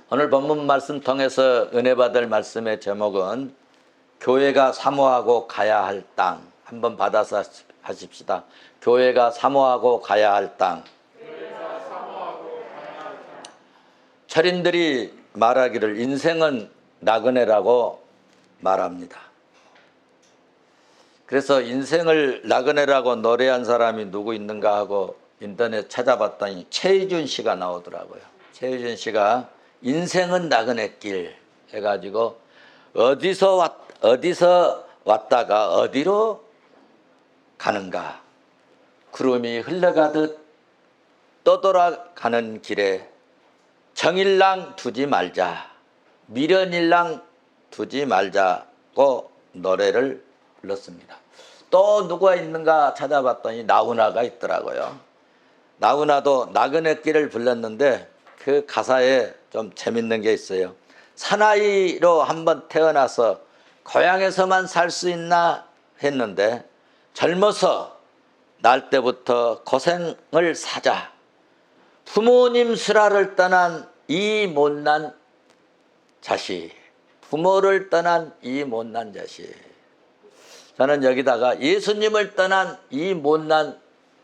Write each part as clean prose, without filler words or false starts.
오늘 본문 말씀 통해서 은혜 받을 말씀의 제목은 교회가 사모하고 가야 할 땅. 한번 받아서 하십시다. 교회가 사모하고 가야 할 땅. 철인들이 말하기를 인생은 나그네라고 말합니다. 그래서 인생을 나그네라고 노래한 사람이 누구 있는가 하고 인터넷 찾아봤더니 최희준 씨가 나오더라고요. 최희준 씨가 인생은 나그네길 해가지고 어디서 왔다가 어디로 가는가, 구름이 흘러가듯 떠돌아가는 길에 정일랑 두지 말자, 미련일랑 두지 말자고 노래를 불렀습니다. 또 누가 있는가 찾아봤더니 나훈아가 있더라고요. 나훈아도 나그네길을 불렀는데 그 가사에 좀 재밌는 게 있어요. 사나이로 한번 태어나서 고향에서만 살 수 있나 했는데 젊어서 날 때부터 고생을 사자. 부모님 슬하를 떠난 이 못난 자식. 부모를 떠난 이 못난 자식. 저는 여기다가 예수님을 떠난 이 못난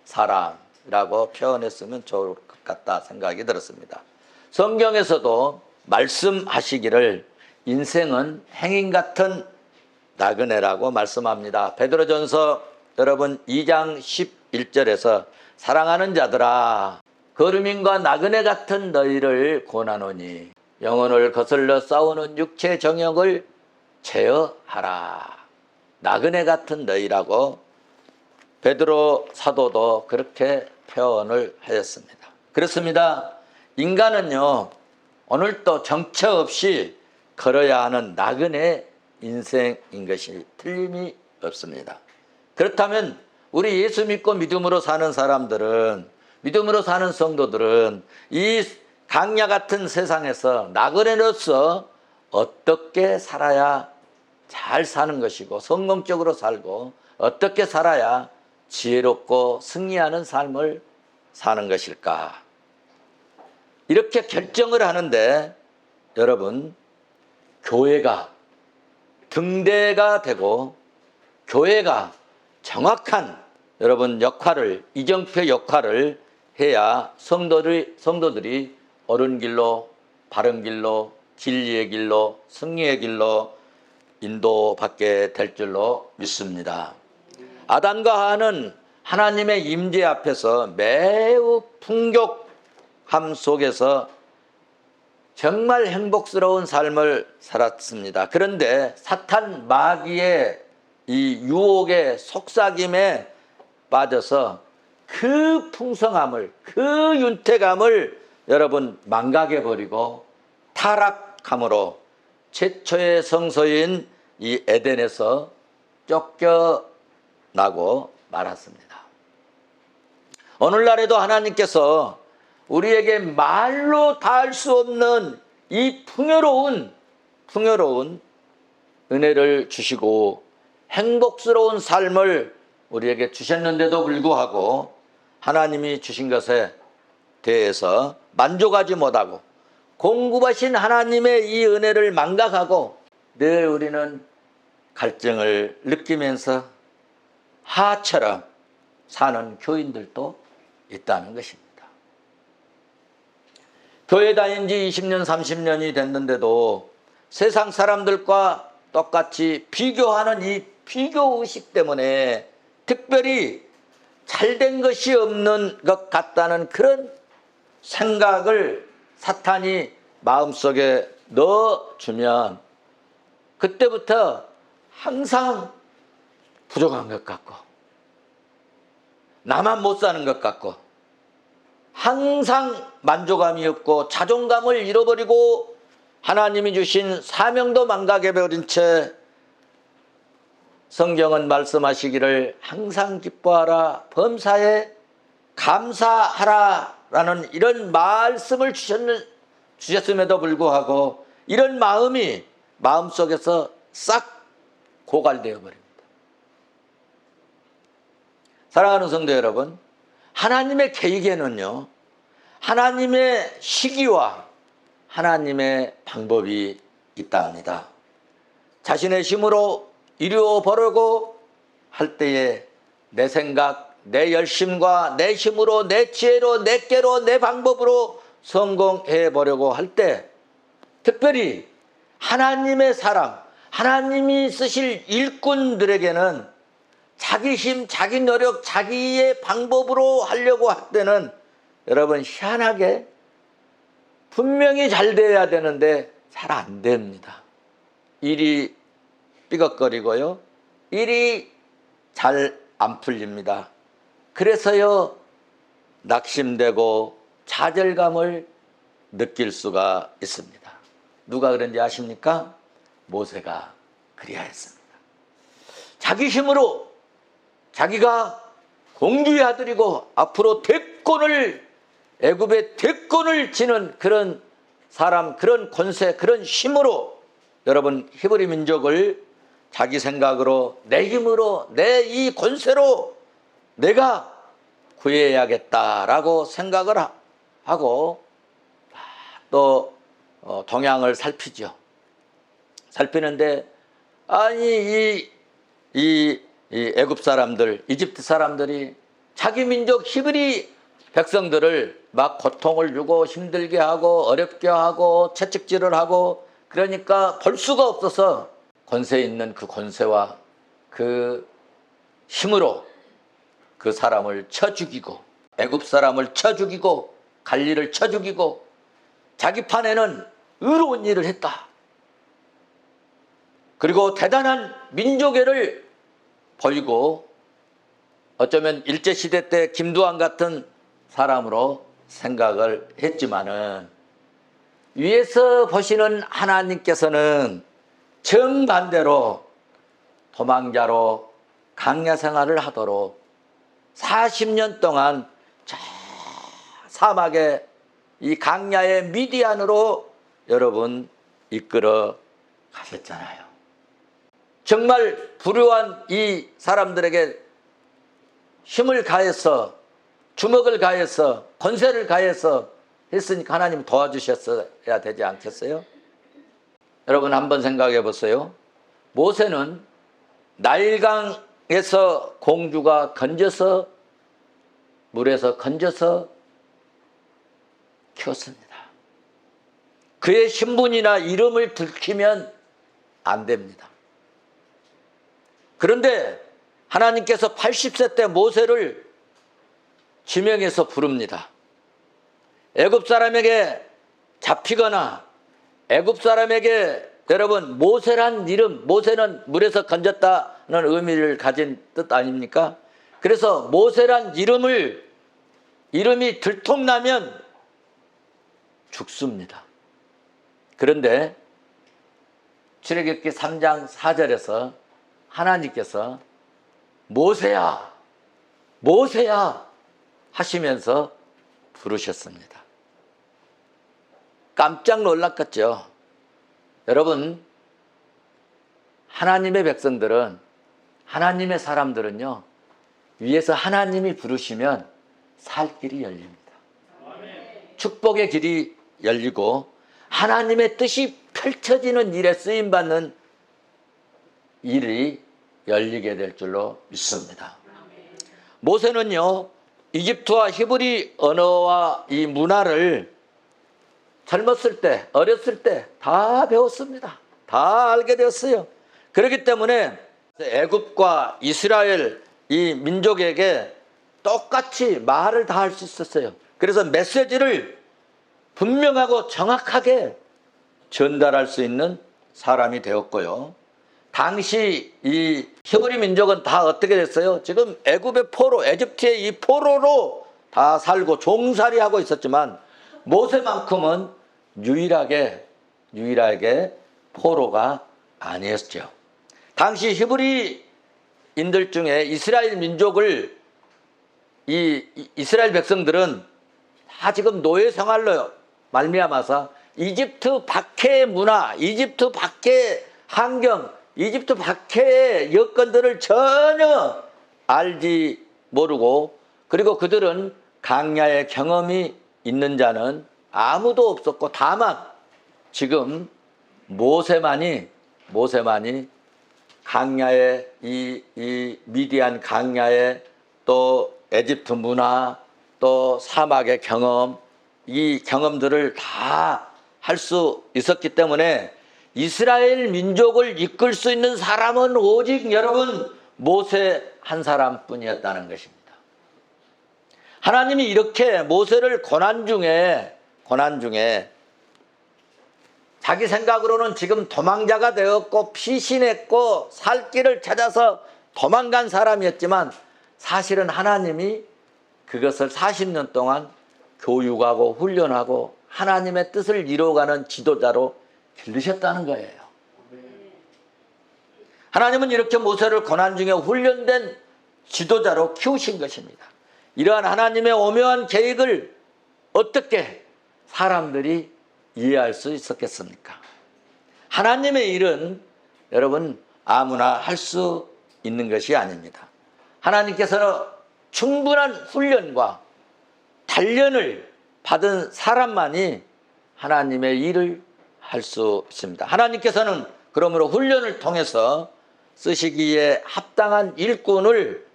사람이라고 표현했으면 좋을 것 같다 생각이 들었습니다. 성경에서도 말씀하시기를 인생은 행인 같은 나그네라고 말씀합니다. 베드로전서 여러분 2장 11절에서 사랑하는 자들아 거류민과 나그네 같은 너희를 권하노니 영혼을 거슬러 싸우는 육체 정욕을 제어하라. 나그네 같은 너희라고 베드로 사도도 그렇게 표현을 하였습니다. 그렇습니다. 인간은요 오늘도 정처 없이 걸어야 하는 나그네 인생인 것이 틀림이 없습니다. 그렇다면 우리 예수 믿고 믿음으로 사는 사람들은, 믿음으로 사는 성도들은 이 강야 같은 세상에서 나그네로서 어떻게 살아야 잘 사는 것이고 성공적으로 살고 어떻게 살아야 지혜롭고 승리하는 삶을 사는 것일까? 이렇게 결정을 하는데 여러분 교회가 등대가 되고 교회가 정확한 여러분 역할을, 이정표 역할을 해야 성도들이 옳은 길로, 바른 길로, 진리의 길로, 승리의 길로 인도받게 될 줄로 믿습니다. 아담과 하와는 하나님의 임재 앞에서 매우 풍족함 속에서 정말 행복스러운 삶을 살았습니다. 그런데 사탄 마귀의 이 유혹의 속삭임에 빠져서 그 풍성함을, 그 윤택함을 여러분 망각해버리고 타락함으로 최초의 성소인 이 에덴에서 쫓겨나고 말았습니다. 오늘날에도 하나님께서 우리에게 말로 다 할 수 없는 이 풍요로운 은혜를 주시고 행복스러운 삶을 우리에게 주셨는데도 불구하고 하나님이 주신 것에 대해서 만족하지 못하고 공급하신 하나님의 이 은혜를 망각하고 늘 우리는 갈증을 느끼면서 하처럼 사는 교인들도 있다는 것입니다. 교회 다닌 지 20년, 30년이 됐는데도 세상 사람들과 똑같이 비교하는 이 비교의식 때문에 특별히 잘된 것이 없는 것 같다는 그런 생각을 사탄이 마음속에 넣어주면 그때부터 항상 부족한 것 같고 나만 못 사는 것 같고 항상 만족감이 없고 자존감을 잃어버리고 하나님이 주신 사명도 망각해버린 채 성경은 말씀하시기를 항상 기뻐하라 범사에 감사하라 라는 이런 말씀을 주셨음에도 불구하고 이런 마음이 마음속에서 싹 고갈되어 버립니다. 사랑하는 성도 여러분, 하나님의 계획에는요 하나님의 시기와 하나님의 방법이 있다 합니다. 자신의 힘으로 이루어 보려고 할 때에 내 생각, 내 열심과 내 힘으로, 내 지혜로, 내 깨로, 내 방법으로 성공해 보려고 할 때, 특별히 하나님의 사람, 하나님이 쓰실 일꾼들에게는 자기 힘, 자기 노력, 자기의 방법으로 하려고 할 때는 여러분 희한하게 분명히 잘 돼야 되는데 잘 안 됩니다. 일이 삐걱거리고요. 일이 잘 안 풀립니다. 그래서요, 낙심되고 좌절감을 느낄 수가 있습니다. 누가 그런지 아십니까? 모세가 그리하였습니다. 자기 힘으로 자기가 공주의 아들이고 앞으로 대권을, 애굽의 대권을 지는 그런 사람, 그런 권세, 그런 힘으로 여러분 히브리 민족을 자기 생각으로, 내 힘으로, 내 이 권세로 내가 구해야겠다라고 생각을 하고 또 동향을 살피죠. 살피는데 아니 이 애굽 사람들, 이집트 사람들이 자기 민족 히브리 백성들을 막 고통을 주고 힘들게 하고 어렵게 하고 채찍질을 하고, 그러니까 볼 수가 없어서 권세 있는 그 권세와 그 힘으로 그 사람을 쳐 죽이고, 애굽 사람을 쳐 죽이고, 갈리를 쳐 죽이고, 자기 판에는 의로운 일을 했다. 그리고 대단한 민족애를 보이고, 어쩌면 일제시대 때 김두한 같은 사람으로 생각을 했지만은, 위에서 보시는 하나님께서는 정반대로 도망자로 강야 생활을 하도록 40년 동안 저 사막의 이 강야의 미디안으로 여러분 이끌어 가셨잖아요. 정말 불효한 이 사람들에게 힘을 가해서, 주먹을 가해서, 권세를 가해서 했으니까 하나님 도와주셨어야 되지 않겠어요? 여러분 한번 생각해 보세요. 모세는 나일강에서 공주가 건져서, 물에서 건져서 키웠습니다. 그의 신분이나 이름을 들키면 안 됩니다. 그런데 하나님께서 80세 때 모세를 지명해서 부릅니다. 애굽 사람에게 잡히거나 애굽 사람에게, 여러분 모세란 이름, 모세는 물에서 건졌다는 의미를 가진 뜻 아닙니까? 그래서 모세란 이름이 들통나면 죽습니다. 그런데 출애굽기 3장 4절에서 하나님께서 모세야, 모세야 하시면서 부르셨습니다. 깜짝 놀랐겠죠. 여러분, 하나님의 백성들은, 하나님의 사람들은요, 위에서 하나님이 부르시면 살 길이 열립니다. 축복의 길이 열리고 하나님의 뜻이 펼쳐지는 일에 쓰임받는 일이 열리게 될 줄로 믿습니다. 모세는요, 이집트와 히브리 언어와 이 문화를 젊었을 때, 어렸을 때 다 배웠습니다. 다 알게 되었어요. 그렇기 때문에 애굽과 이스라엘 이 민족에게 똑같이 말을 다 할 수 있었어요. 그래서 메시지를 분명하고 정확하게 전달할 수 있는 사람이 되었고요. 당시 이 히브리 민족은 다 어떻게 됐어요? 지금 애굽의 포로, 에집트의 이 포로로 다 살고 종살이하고 있었지만 모세만큼은 유일하게 포로가 아니었죠. 당시 히브리인들 중에 이스라엘 민족을, 이스라엘 백성들은 다 지금 노예 생활로 말미암아서 이집트 밖의 문화, 이집트 밖의 환경, 이집트 밖의 여건들을 전혀 알지 모르고, 그리고 그들은 강야의 경험이 있는 자는 아무도 없었고, 다만 지금 모세만이 강야에 이 미디안 강야에 또 에집트 문화 또 사막의 경험 이 경험들을 다 할 수 있었기 때문에 이스라엘 민족을 이끌 수 있는 사람은 오직 여러분 모세 한 사람뿐이었다는 것입니다. 하나님이 이렇게 모세를 고난 중에 자기 생각으로는 지금 도망자가 되었고 피신했고 살 길을 찾아서 도망간 사람이었지만 사실은 하나님이 그것을 40년 동안 교육하고 훈련하고 하나님의 뜻을 이루어가는 지도자로 기르셨다는 거예요. 하나님은 이렇게 모세를 고난 중에 훈련된 지도자로 키우신 것입니다. 이러한 하나님의 오묘한 계획을 어떻게 사람들이 이해할 수 있었겠습니까? 하나님의 일은 여러분 아무나 할 수 있는 것이 아닙니다. 하나님께서는 충분한 훈련과 단련을 받은 사람만이 하나님의 일을 할 수 있습니다. 하나님께서는 그러므로 훈련을 통해서 쓰시기에 합당한 일꾼을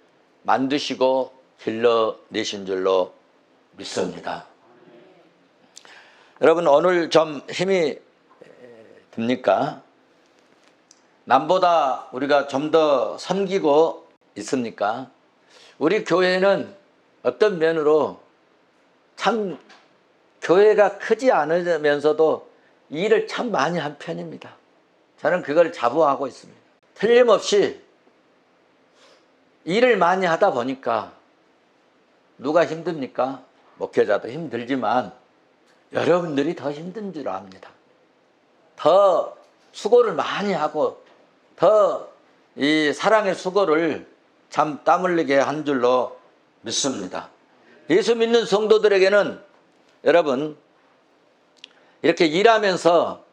만드시고 길러내신 줄로 믿습니다. 여러분 오늘 좀 힘이 듭니까? 남보다 우리가 좀 더 섬기고 있습니까? 우리 교회는 어떤 면으로 참 교회가 크지 않으면서도 일을 참 많이 한 편입니다. 저는 그걸 자부하고 있습니다. 틀림없이 일을 많이 하다 보니까 누가 힘듭니까? 목회자도 힘들지만 여러분들이 더 힘든 줄 압니다. 더 수고를 많이 하고 더 이 사랑의 수고를 참 땀 흘리게 한 줄로 믿습니다. 예수 믿는 성도들에게는 여러분 이렇게 일하면서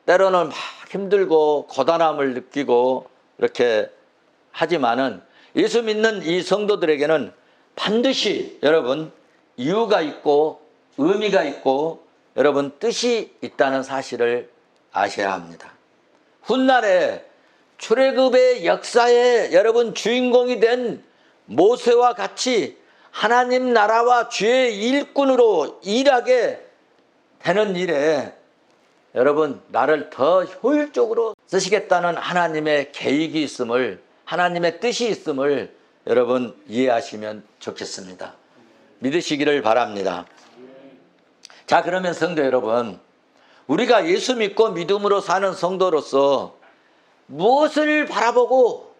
때로는 막 힘들고 고단함을 느끼고 이렇게 하지만은 예수 믿는 이 성도들에게는 반드시 여러분 이유가 있고 의미가 있고 여러분 뜻이 있다는 사실을 아셔야 합니다. 훗날에 출애굽의 역사에 여러분 주인공이 된 모세와 같이 하나님 나라와 주의 일꾼으로 일하게 되는 일에 여러분 나를 더 효율적으로 쓰시겠다는 하나님의 계획이 있음을 하나님의 뜻이 있음을 여러분 이해하시면 좋겠습니다. 믿으시기를 바랍니다. 자, 그러면 성도 여러분, 우리가 예수 믿고 믿음으로 사는 성도로서 무엇을 바라보고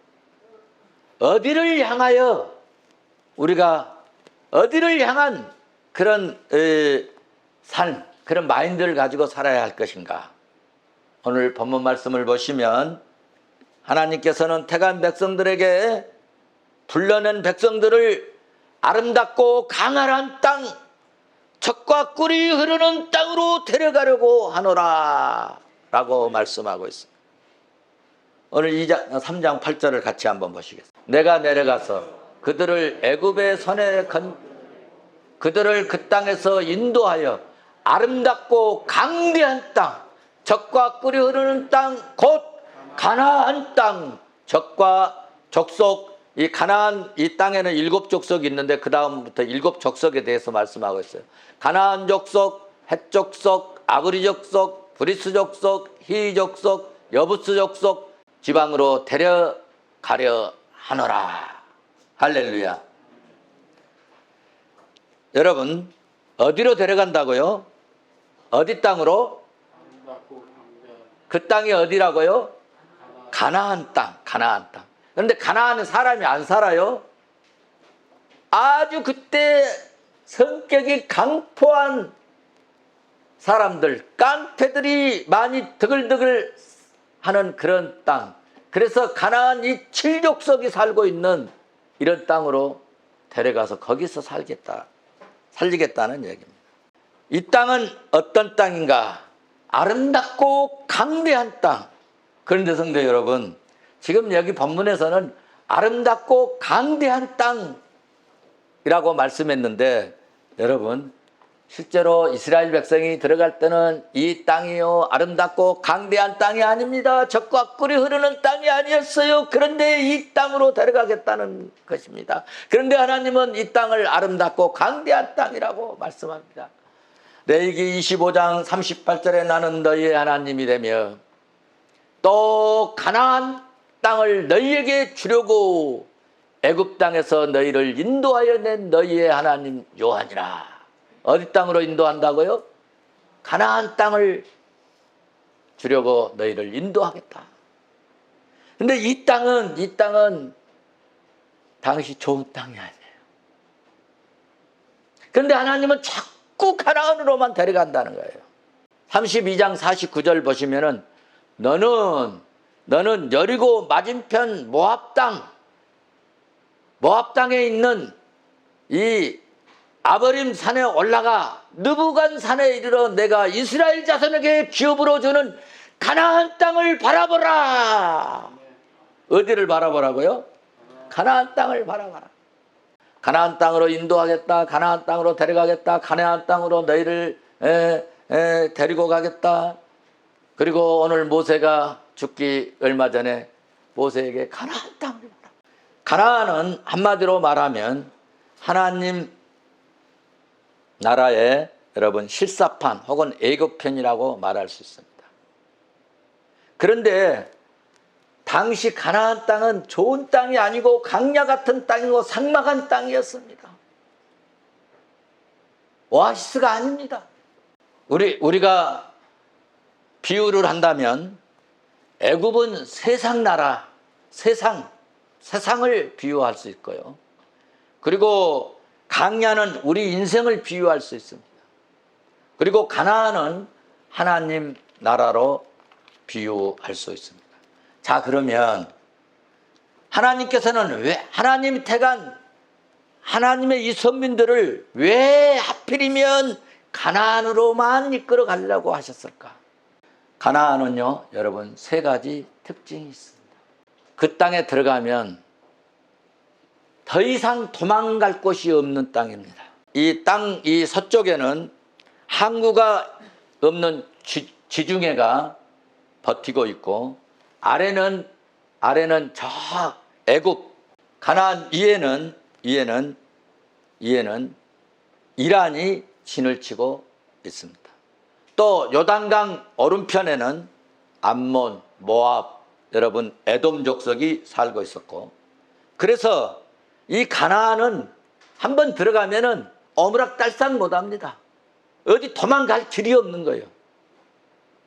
어디를 향하여 우리가 어디를 향한 그런 그런 마인드를 가지고 살아야 할 것인가? 오늘 본문 말씀을 보시면 하나님께서는 택한 백성들에게 불러낸 백성들을 아름답고 강활한 땅, 젖과 꿀이 흐르는 땅으로 데려가려고 하노라 라고 말씀하고 있습니다. 오늘 3장 8절을 같이 한번 보시겠습니다. 내가 내려가서 그들을 애굽의 손에 그들을 그 땅에서 인도하여 아름답고 강대한 땅, 젖과 꿀이 흐르는 땅, 곧 가나안 땅, 젖과 족속, 이 가나안 이 땅에는 7족속이 있는데 그 다음부터 7족속에 대해서 말씀하고 있어요. 가나안 족속, 헷 족속, 아브리 족속, 브리스 족속, 히 족속, 여부스 족속 지방으로 데려가려 하노라. 할렐루야. 여러분 어디로 데려간다고요? 어디 땅으로? 그 땅이 어디라고요? 가나안 땅, 가나안 땅. 그런데 가나안은 사람이 안 살아요. 아주 그때 성격이 강포한 사람들, 깡패들이 많이 드글드글 하는 그런 땅. 그래서 가나안 이 7족속이 살고 있는 이런 땅으로 데려가서 거기서 살리겠다는 얘기입니다. 이 땅은 어떤 땅인가? 아름답고 강대한 땅. 그런데 성도 여러분, 지금 여기 본문에서는 아름답고 강대한 땅이라고 말씀했는데 여러분 실제로 이스라엘 백성이 들어갈 때는 이 땅이요 아름답고 강대한 땅이 아닙니다. 젖과 꿀이 흐르는 땅이 아니었어요. 그런데 이 땅으로 데려가겠다는 것입니다. 그런데 하나님은 이 땅을 아름답고 강대한 땅이라고 말씀합니다. 레위기 25장 38절에 나는 너희의 하나님이 되며 또 가나안 땅을 너희에게 주려고 애굽 땅에서 너희를 인도하여 낸 너희의 하나님 여호와니라. 어디 땅으로 인도한다고요? 가나안 땅을 주려고 너희를 인도하겠다. 근데 이 땅은 당시 좋은 땅이 아니에요. 그런데 하나님은 자꾸 가나안으로만 데려간다는 거예요. 32장 49절 보시면은 너는 여리고 맞은편 모압 땅에 있는 이 아버림 산에 올라가 느부간 산에 이르러 내가 이스라엘 자손에게 기업으로 주는 가나안 땅을 바라보라. 어디를 바라보라고요? 가나안 땅을 바라봐라. 가나안 땅으로 인도하겠다. 가나안 땅으로 데려가겠다. 가나안 땅으로 너희를 데리고 가겠다. 그리고 오늘 모세가 죽기 얼마 전에 모세에게 가나안 땅을 바라. 가나안은 한마디로 말하면 하나님 나라의 여러분 실사판 혹은 애굽편이라고 말할 수 있습니다. 그런데 당시 가나안 땅은 좋은 땅이 아니고 강야 같은 땅이고 삭막한 땅이었습니다. 오아시스가 아닙니다. 우리가 비유를 한다면 애굽은 세상 나라, 세상을 비유할 수 있고요. 그리고 강야는 우리 인생을 비유할 수 있습니다. 그리고 가나안은 하나님 나라로 비유할 수 있습니다. 자, 그러면 하나님께서는 왜 하나님이 택한 하나님의 이 선민들을 왜 하필이면 가나안으로만 이끌어 가려고 하셨을까? 가나안은요, 여러분 세 가지 특징이 있습니다. 그 땅에 들어가면 더 이상 도망갈 곳이 없는 땅입니다. 이 서쪽에는 항구가 없는 지중해가 버티고 있고 아래는 저 애굽 가나안 위에는 이란이 진을 치고 있습니다. 또 요단강 오른편에는 암몬, 모압, 여러분 에돔 족속이 살고 있었고, 그래서 이 가나안은 한번 들어가면은 오므락달싹 못합니다. 어디 도망갈 길이 없는 거예요.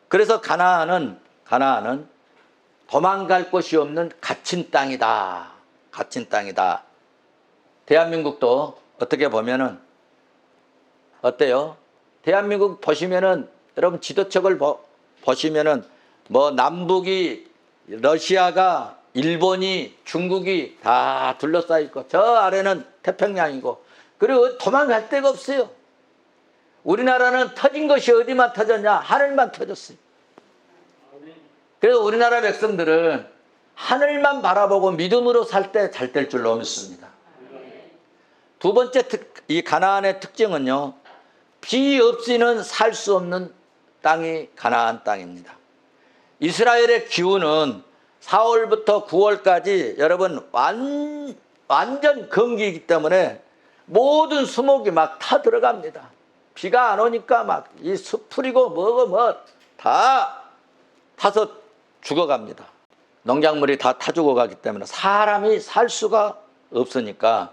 그래서 가나안은 도망갈 곳이 없는 갇힌 땅이다. 갇힌 땅이다. 대한민국도 어떻게 보면은 어때요? 대한민국 보시면은 여러분 지도책을 보시면은 뭐 남북이 러시아가 일본이 중국이 다 둘러싸여 있고 저 아래는 태평양이고 그리고 도망갈 데가 없어요. 우리나라는 터진 것이 어디만 터졌냐? 하늘만 터졌어요. 그래서 우리나라 백성들은 하늘만 바라보고 믿음으로 살 때 잘 될 줄로 믿습니다. 두 번째 이 가나안의 특징은요, 비 없이는 살 수 없는 땅이 가나안 땅입니다. 이스라엘의 기후는 4월부터 9월까지 여러분 완전 건기이기 때문에 모든 수목이 막 타 들어갑니다. 비가 안 오니까 막 이 수풀이고 뭐고 뭐 다 타서 죽어갑니다. 농작물이 다 타 죽어가기 때문에 사람이 살 수가 없으니까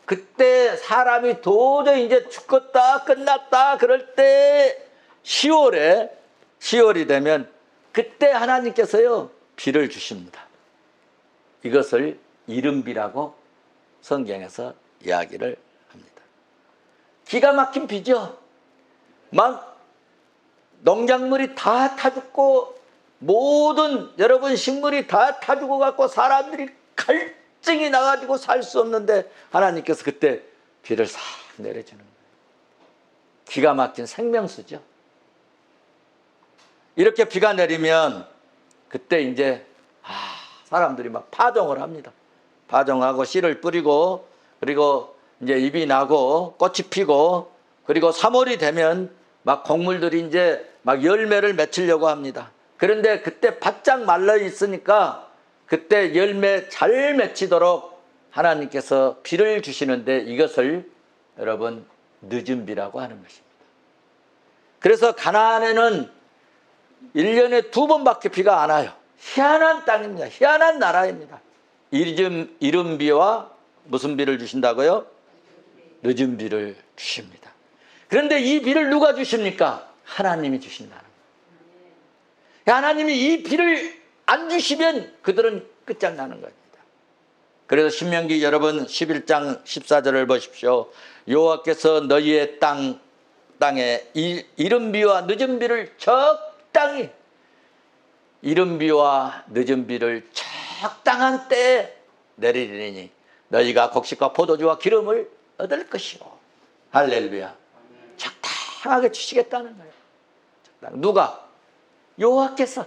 그때 사람이 도저히 이제 죽겠다 끝났다 그럴 때 10월이 되면 그때 하나님께서요 비를 주십니다. 이것을 이른비라고 성경에서 이야기를 합니다. 기가 막힌 비죠. 막 농작물이 다 타 죽고 모든 여러분 식물이 다 타 죽어 갖고 사람들이 갈증이 나가지고 살 수 없는데 하나님께서 그때 비를 싹 내려주는 거예요. 기가 막힌 생명수죠. 이렇게 비가 내리면 그때 이제 사람들이 막 파종을 합니다. 파종하고 씨를 뿌리고 그리고 이제 잎이 나고 꽃이 피고 그리고 3월이 되면 막 곡물들이 이제 막 열매를 맺히려고 합니다. 그런데 그때 바짝 말라 있으니까 그때 열매 잘 맺히도록 하나님께서 비를 주시는데 이것을 여러분 늦은 비라고 하는 것입니다. 그래서 가나안에는 1년에 2번밖에 비가 안 와요. 희한한 땅입니다. 희한한 나라입니다. 이른 비와 무슨 비를 주신다고요? 늦은 비를 주십니다. 그런데 이 비를 누가 주십니까? 하나님이 주신다는 거예요. 하나님이 이 비를 안 주시면 그들은 끝장나는 겁니다. 그래서 신명기 여러분 11장 14절을 보십시오. 여호와께서 너희의 땅에 이른 비와 늦은 비를 적당히, 이른 비와 늦은 비를 적당한 때에 내리리니 너희가 곡식과 포도주와 기름을 얻을 것이요. 할렐루야. 적당하게 주시겠다는 거예요. 누가? 여호와께서.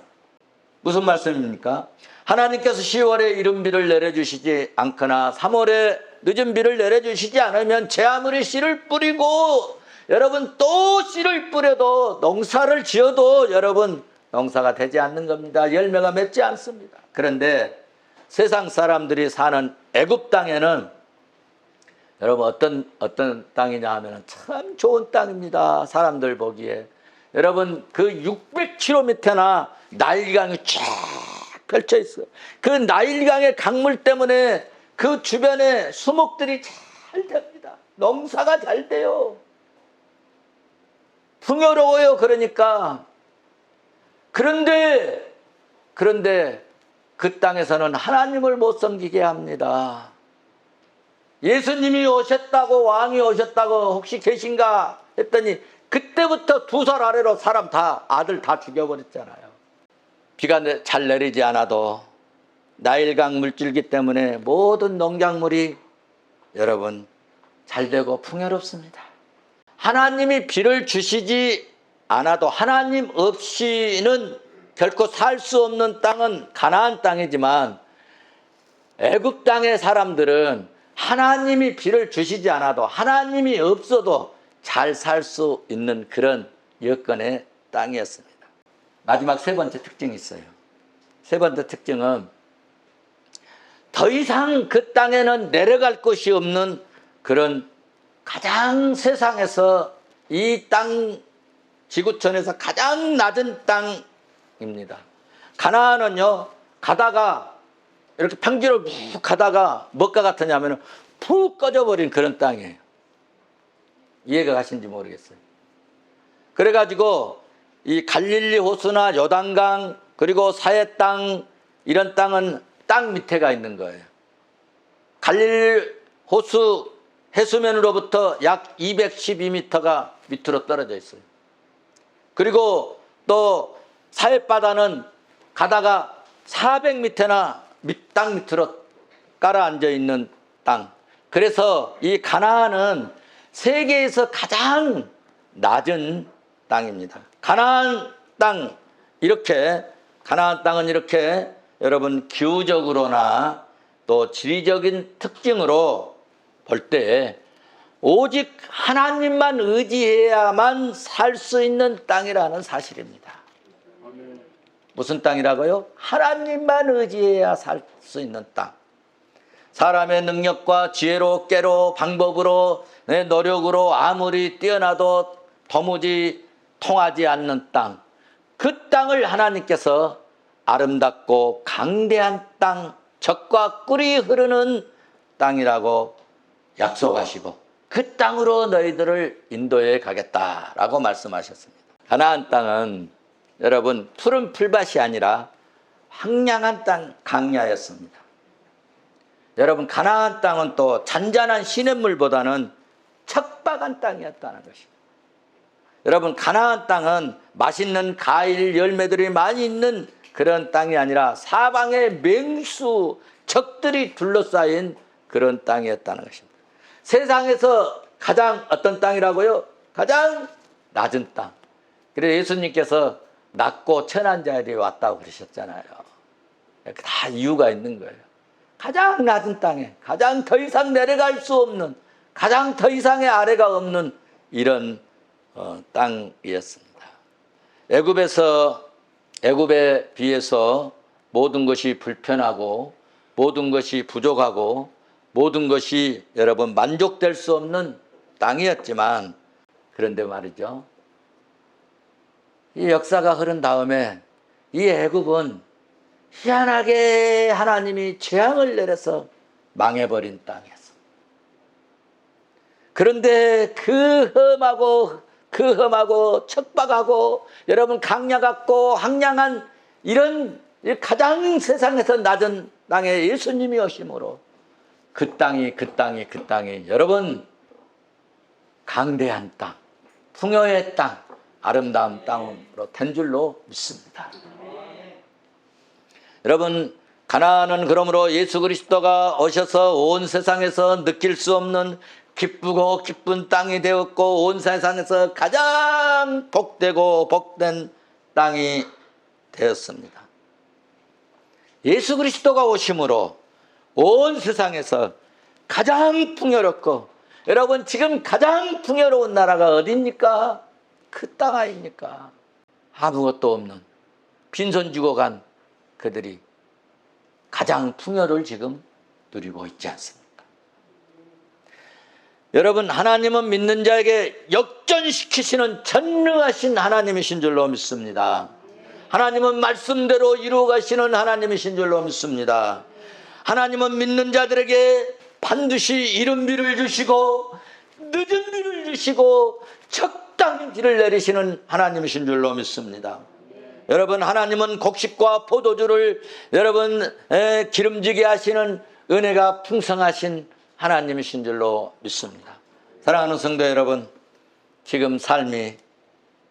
무슨 말씀입니까? 하나님께서 10월에 이른 비를 내려주시지 않거나 3월에 늦은 비를 내려주시지 않으면 제 아무리 씨를 뿌리고 여러분 또 씨를 뿌려도 농사를 지어도 여러분 농사가 되지 않는 겁니다. 열매가 맺지 않습니다. 그런데 세상 사람들이 사는 애굽 땅에는 여러분 어떤 땅이냐 하면 참 좋은 땅입니다. 사람들 보기에. 여러분 그 600km나 나일강이 쫙 펼쳐 있어요. 그 나일강의 강물 때문에 그 주변에 수목들이 잘 됩니다. 농사가 잘 돼요. 풍요로워요. 그러니까. 그런데 그 땅에서는 하나님을 못 섬기게 합니다. 예수님이 오셨다고, 왕이 오셨다고 혹시 계신가 했더니 그때부터 2살 아래로 사람 다, 아들 다 죽여버렸잖아요. 비가 잘 내리지 않아도 나일강 물줄기 때문에 모든 농작물이 여러분 잘 되고 풍요롭습니다. 하나님이 비를 주시지 않아도 하나님 없이는 결코 살 수 없는 땅은 가나안 땅이지만 애굽 땅의 사람들은 하나님이 비를 주시지 않아도 하나님이 없어도 잘 살 수 있는 그런 여건의 땅이었습니다. 마지막 3번째 특징이 있어요. 3번째 특징은 더 이상 그 땅에는 내려갈 곳이 없는 그런 가장 세상에서 이 땅 지구촌에서 가장 낮은 땅입니다. 가나안은요 가다가 이렇게 평지로 푹 가다가 뭐가 같으냐면 푹 꺼져버린 그런 땅이에요. 이해가 가신지 모르겠어요. 그래가지고 이 갈릴리 호수나 요단강 그리고 사해 땅 이런 땅은 땅 밑에가 있는 거예요. 갈릴리 호수 해수면으로부터 약 212m가 밑으로 떨어져 있어요. 그리고 또 사해바다는 가다가 400m나 땅 밑으로 깔아앉아 있는 땅. 그래서 이 가나안은 세계에서 가장 낮은 땅입니다. 가나안 땅은 이렇게 여러분 기후적으로나 또 지리적인 특징으로 볼 때 오직 하나님만 의지해야만 살 수 있는 땅이라는 사실입니다. 무슨 땅이라고요? 하나님만 의지해야 살 수 있는 땅. 사람의 능력과 지혜로 깨로 방법으로 내 노력으로 아무리 뛰어나도 도무지 통하지 않는 땅. 그 땅을 하나님께서 아름답고 강대한 땅, 젖과 꿀이 흐르는 땅이라고 약속하시고 그 땅으로 너희들을 인도해 가겠다라고 말씀하셨습니다. 가나안 땅은 여러분 푸른 풀밭이 아니라 황량한 땅, 강야였습니다. 여러분 가나안 땅은 또 잔잔한 시냇물보다는 척박한 땅이었다는 것입니다. 여러분 가나안 땅은 맛있는 과일 열매들이 많이 있는 그런 땅이 아니라 사방에 맹수 적들이 둘러싸인 그런 땅이었다는 것입니다. 세상에서 가장 어떤 땅이라고요? 가장 낮은 땅. 그래서 예수님께서 낮고 천한 자들이 왔다고 그러셨잖아요. 다 이유가 있는 거예요. 가장 낮은 땅에 가장 더 이상 내려갈 수 없는 가장 더 이상의 아래가 없는 이런 땅이었습니다. 애굽에 비해서 모든 것이 불편하고 모든 것이 부족하고 모든 것이 여러분 만족될 수 없는 땅이었지만, 그런데 말이죠, 이 역사가 흐른 다음에 이 애굽은 희한하게 하나님이 재앙을 내려서 망해버린 땅이었습니다. 그런데 그 험하고 척박하고 여러분 강야 같고 황량한 이런 가장 세상에서 낮은 땅에 예수님이 오심으로 그 땅이 여러분 강대한 땅, 풍요의 땅, 아름다운 땅으로 된 줄로 믿습니다. 여러분, 가나안은 그러므로 예수 그리스도가 오셔서 온 세상에서 느낄 수 없는 기쁘고 기쁜 땅이 되었고 온 세상에서 가장 복되고 복된 땅이 되었습니다. 예수 그리스도가 오심으로 온 세상에서 가장 풍요롭고, 여러분 지금 가장 풍요로운 나라가 어디입니까? 그 땅 아닙니까? 아무것도 없는 빈손 쥐고 간 그들이 가장 풍요를 지금 누리고 있지 않습니까? 여러분, 하나님은 믿는 자에게 역전시키시는 전능하신 하나님이신 줄로 믿습니다. 하나님은 말씀대로 이루어 가시는 하나님이신 줄로 믿습니다. 하나님은 믿는 자들에게 반드시 이른 비를 주시고 늦은 비를 주시고 적당히 비를 내리시는 하나님이신 줄로 믿습니다. 여러분, 하나님은 곡식과 포도주를 여러분 기름지게 하시는 은혜가 풍성하신 하나님이신 줄로 믿습니다. 사랑하는 성도 여러분, 지금 삶이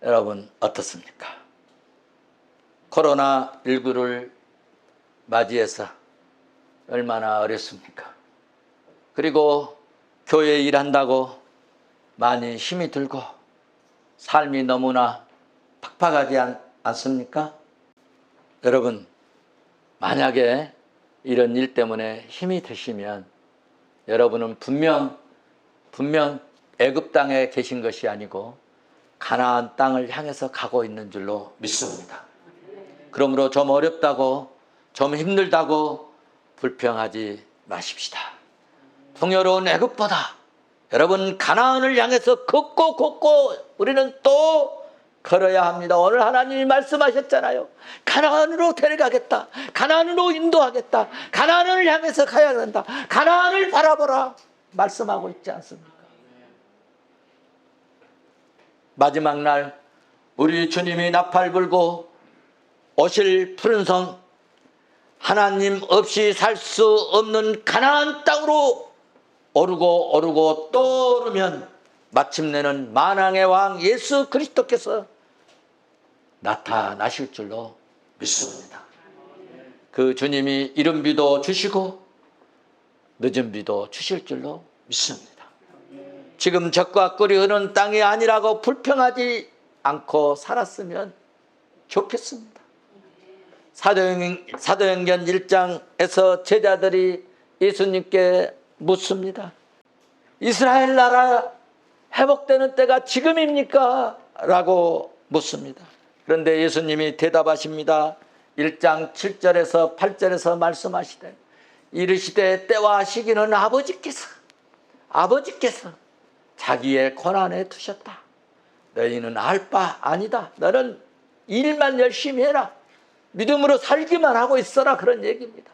여러분 어떻습니까? 코로나19를 맞이해서 얼마나 어렵습니까? 그리고 교회 일한다고 많이 힘이 들고 삶이 너무나 팍팍하지 않습니까? 여러분, 만약에 이런 일 때문에 힘이 드시면 여러분은 분명 애굽 땅에 계신 것이 아니고 가나안 땅을 향해서 가고 있는 줄로 믿습니다. 그러므로 좀 어렵다고, 좀 힘들다고 불평하지 마십시다. 풍요로운 애굽보다 여러분 가나안을 향해서 걷고 우리는 또 걸어야 합니다. 오늘 하나님이 말씀하셨잖아요. 가나안으로 데려가겠다. 가나안으로 인도하겠다. 가나안을 향해서 가야 된다. 가나안을 바라보라 말씀하고 있지 않습니까? 마지막 날 우리 주님이 나팔 불고 오실 푸른 성, 하나님 없이 살 수 없는 가나안 땅으로 오르고 또 오르면 마침내는 만왕의 왕 예수 그리스도께서 나타나실 줄로 믿습니다. 그 주님이 이른 비도 주시고 늦은 비도 주실 줄로 믿습니다. 지금 적과 꿀이 흐르는 땅이 아니라고 불평하지 않고 살았으면 좋겠습니다. 사도행전 1장에서 제자들이 예수님께 묻습니다. 이스라엘 나라 회복되는 때가 지금입니까? 라고 묻습니다. 그런데 예수님이 대답하십니다. 1장 7절에서 8절에서 말씀하시되 이르시되 때와 시기는 아버지께서 자기의 권한에 두셨다. 너희는 알 바 아니다. 너는 일만 열심히 해라. 믿음으로 살기만 하고 있어라. 그런 얘기입니다.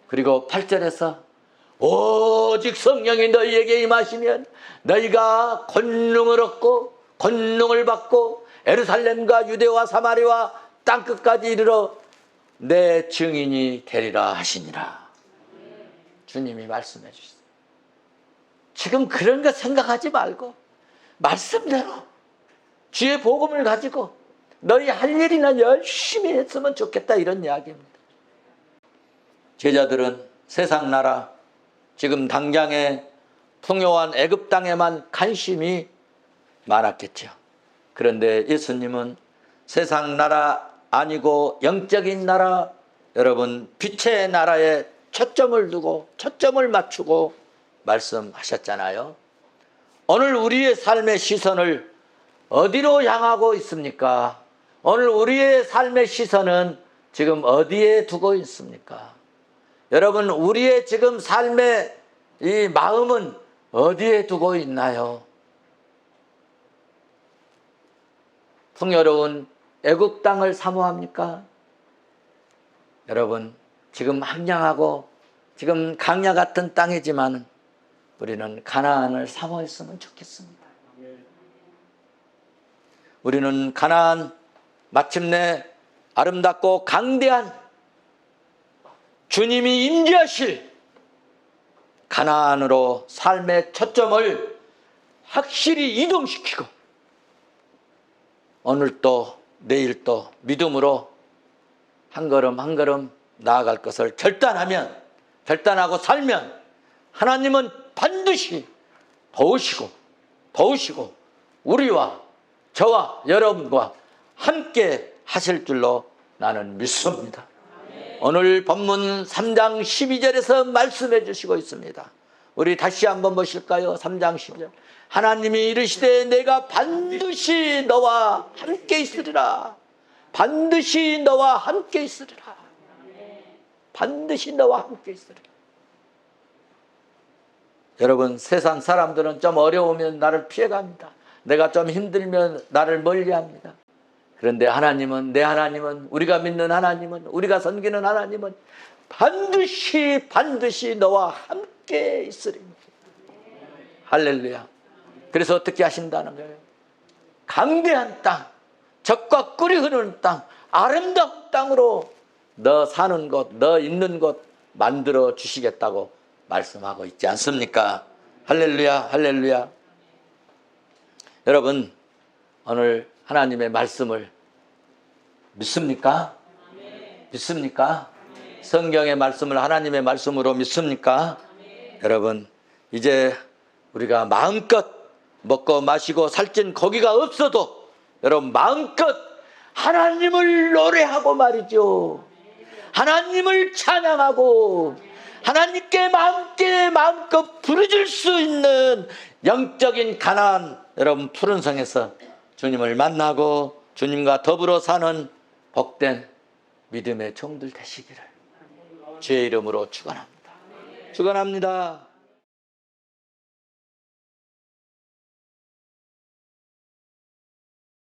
그리고 8절에서 오직 성령이 너희에게 임하시면 너희가 권능을 얻고 권능을 받고 예루살렘과 유대와 사마리아 땅끝까지 이르러 내 증인이 되리라 하시니라. 주님이 말씀해 주셨어요. 지금 그런 거 생각하지 말고 말씀대로 주의 복음을 가지고 너희 할 일이나 열심히 했으면 좋겠다, 이런 이야기입니다. 제자들은 세상 나라, 지금 당장에 풍요한 애굽 땅에만 관심이 많았겠죠. 그런데 예수님은 세상 나라 아니고 영적인 나라, 여러분 빛의 나라에 초점을 두고 초점을 맞추고 말씀하셨잖아요. 오늘 우리의 삶의 시선을 어디로 향하고 있습니까? 오늘 우리의 삶의 시선은 지금 어디에 두고 있습니까? 여러분, 우리의 지금 삶의 이 마음은 어디에 두고 있나요? 풍요로운 애굽 땅을 사모합니까? 여러분, 지금 황량하고 지금 강야 같은 땅이지만 우리는 가나안을 사모했으면 좋겠습니다. 우리는 가나안, 마침내 아름답고 강대한 주님이 임재하실 가나안으로 삶의 초점을 확실히 이동시키고 오늘 또 내일 또 믿음으로 한 걸음 한 걸음 나아갈 것을 결단하고 살면 하나님은 반드시 도우시고 우리와 저와 여러분과 함께 하실 줄로 나는 믿습니다. 오늘 본문 3장 12절에서 말씀해 주시고 있습니다. 우리 다시 한번 보실까요? 3장 12절. 하나님이 이르시되 내가 반드시 너와 함께 있으리라. 반드시 너와 함께 있으리라. 반드시 너와 함께 있으리라. 여러분, 세상 사람들은 좀 어려우면 나를 피해갑니다. 내가 좀 힘들면 나를 멀리합니다. 그런데 하나님은, 내 하나님은, 우리가 믿는 하나님은, 우리가 섬기는 하나님은 반드시 너와 함께 있으리니. 할렐루야. 그래서 어떻게 하신다는 거예요? 강대한 땅, 젖과 꿀이 흐르는 땅, 아름다운 땅으로 너 사는 곳, 너 있는 곳 만들어 주시겠다고 말씀하고 있지 않습니까? 할렐루야, 할렐루야. 여러분, 오늘 하나님의 말씀을 믿습니까? 믿습니까? 성경의 말씀을 하나님의 말씀으로 믿습니까? 여러분, 이제 우리가 마음껏 먹고 마시고 살찐 고기가 없어도 여러분 마음껏 하나님을 노래하고 말이죠. 하나님을 찬양하고 하나님께 마음껏 부르줄 수 있는 영적인 가나안, 여러분 푸른 성에서 주님을 만나고 주님과 더불어 사는 복된 믿음의 종들 되시기를 주의 이름으로 축원합니다. 축원합니다.